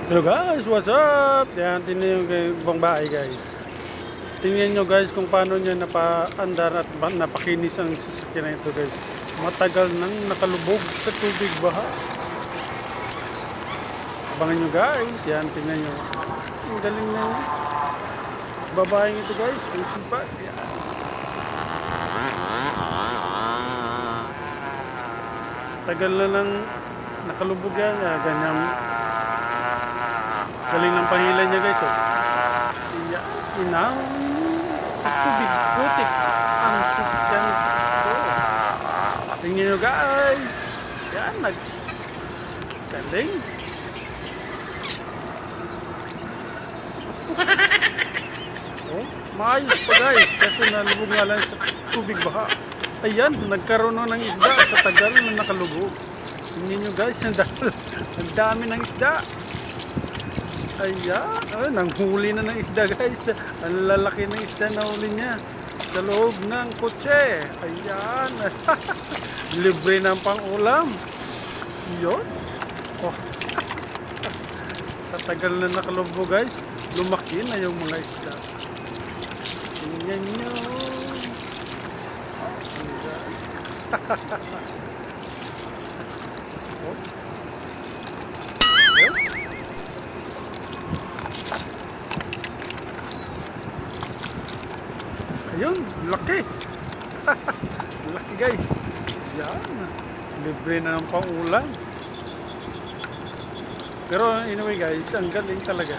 Hello guys, what's up? Yan, tingnan yung ibang bahay guys. Tingnan nyo guys kung paano niya napaandar at napakinis ang sasakyan na ito guys. Matagal nang nakalubog sa tubig baha. Abangan nyo guys, yan tingnan nyo. Ang galing na yung babaeng ito guys, ang sipag. Yan. Tagal na lang nakalubog yan, ganyan. Galing ng pahila niya guys, oh. Inaw sa tubig, putik ang sasakyan ko. Tingnan nyo guys. Yan, galing. Oh, maayos pa guys, kasi nalubog nga lang sa tubig baha. Ayan, nagkaroon ng isda sa tagal na nakalubog. Tingnan nyo guys, ang dami ng isda. Ayan, nanghuli na ng isda guys. Ang lalaki ng isda na huli niya sa loob ng kotse. Ayan. Libre ng pang-ulam. Yun. Oh. Sa tagal na nakalubo guys, lumaki na yung mga isda. Tingnan nyo. Oh. Ayun, laki. Laki guys. Yan. Libre na ng pang-ulam. Pero anyway guys, ang galing talaga.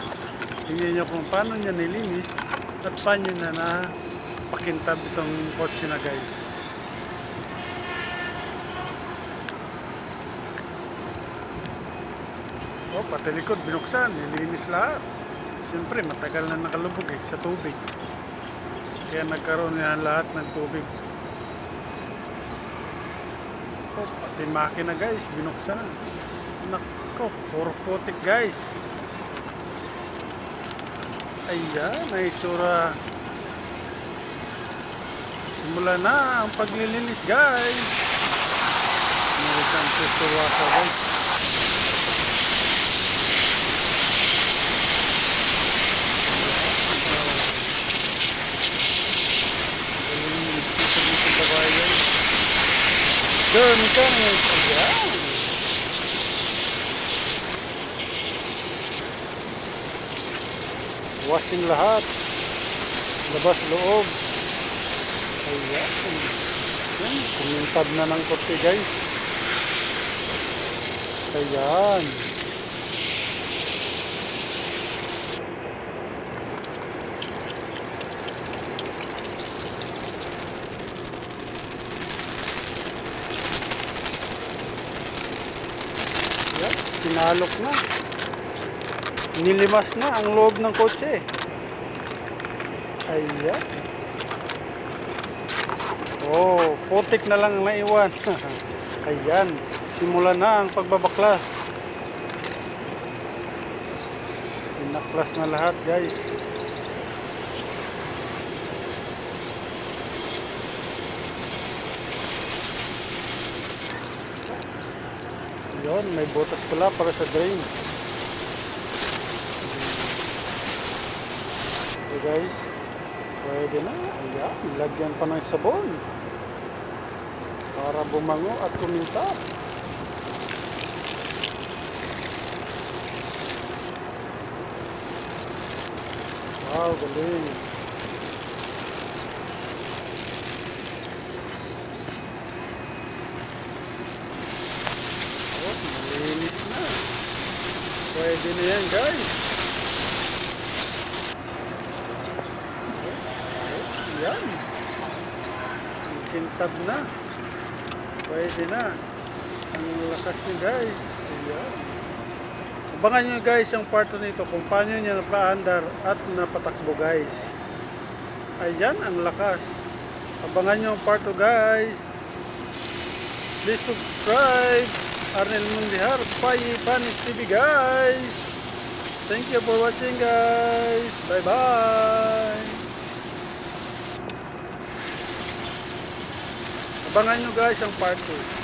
Tingnan nyo kung paano niya nilinis at paano na napakintab itong kotse na guys. Oh, pati likod binuksan, nilinis lahat. Siyempre, matagal na nakalubog sa tubig. Kaya nagkaroon yan lahat ng tubig. Oh, pati makina guys, binuksan. Nako, puro putik guys. Ayan, ay itsura. Simula na ang paglilinis guys. American Suwasa guys. Misalnya washing lahat, labas loob. Ayan, kumintab na ng kote guys. Ayan, sinalok na, nilimas na ang loob ng kotse. Ayan. Oh, putik na lang naiwan. Ayan, simula na ang pagbabaklas. Pinaklas na lahat guys. Yun, may butas pala para sa drain. Okay guys, pwede na. Ayan, lagyan pa ng sabon para bumango at kuminta. Wow, galing. Malinis na. Pwede na yan guys. Yan. Kintab na. Pwede na. Ang lakas niya guys. Ayan. Abangan nyo guys yung part nito kung paano niya napaandar at napatakbo guys. Ayan ang lakas. Abangan nyo yung part 2 guys. Please subscribe. Arnel Mundihar, Panis TV guys. Thank you for watching guys. Bye bye. Abangan nyo guys ang part 2.